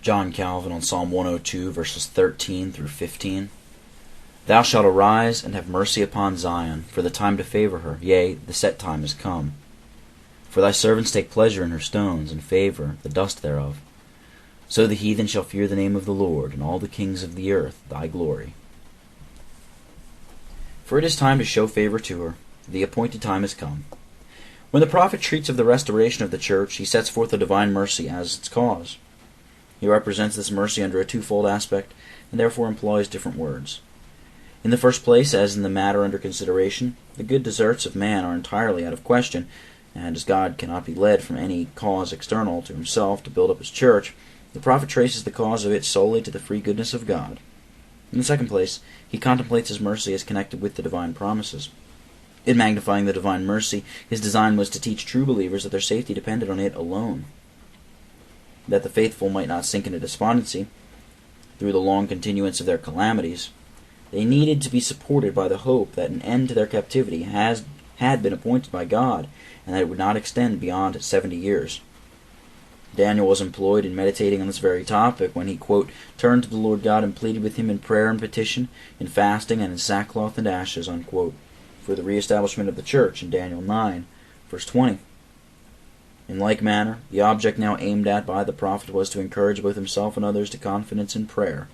John Calvin on Psalm 102, verses 13 through 15. Thou shalt arise and have mercy upon Zion, for the time to favor her, yea, the set time is come. For thy servants take pleasure in her stones, and favor the dust thereof. So the heathen shall fear the name of the Lord, and all the kings of the earth thy glory. For it is time to show favor to her, the appointed time is come. When the prophet treats of the restoration of the church, he sets forth the divine mercy as its cause. He represents this mercy under a twofold aspect, and therefore employs different words. In the first place, as in the matter under consideration, the good deserts of man are entirely out of question, and as God cannot be led from any cause external to himself to build up his church, the prophet traces the cause of it solely to the free goodness of God. In the second place, he contemplates his mercy as connected with the divine promises. In magnifying the divine mercy, his design was to teach true believers that their safety depended on it alone. That the faithful might not sink into despondency through the long continuance of their calamities, they needed to be supported by the hope that an end to their captivity had been appointed by God, and that it would not extend beyond 70 years. Daniel was employed in meditating on this very topic when he, quote, turned to the Lord God and pleaded with him in prayer and petition, in fasting and in sackcloth and ashes, unquote, for the reestablishment of the church in Daniel 9, verse 20. In like manner, the object now aimed at by the prophet was to encourage both himself and others to confidence in prayer,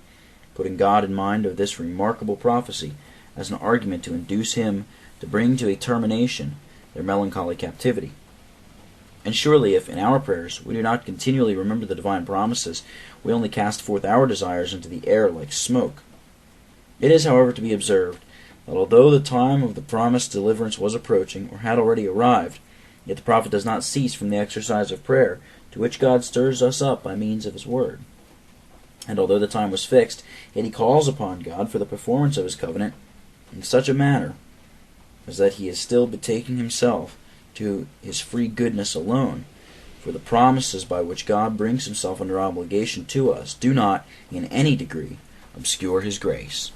putting God in mind of this remarkable prophecy as an argument to induce him to bring to a termination their melancholy captivity. And surely if in our prayers we do not continually remember the divine promises, we only cast forth our desires into the air like smoke. It is, however, to be observed that although the time of the promised deliverance was approaching, or had already arrived, yet the prophet does not cease from the exercise of prayer, to which God stirs us up by means of his word. And although the time was fixed, yet he calls upon God for the performance of his covenant in such a manner as that he is still betaking himself to his free goodness alone, for the promises by which God brings himself under obligation to us do not, in any degree, obscure his grace.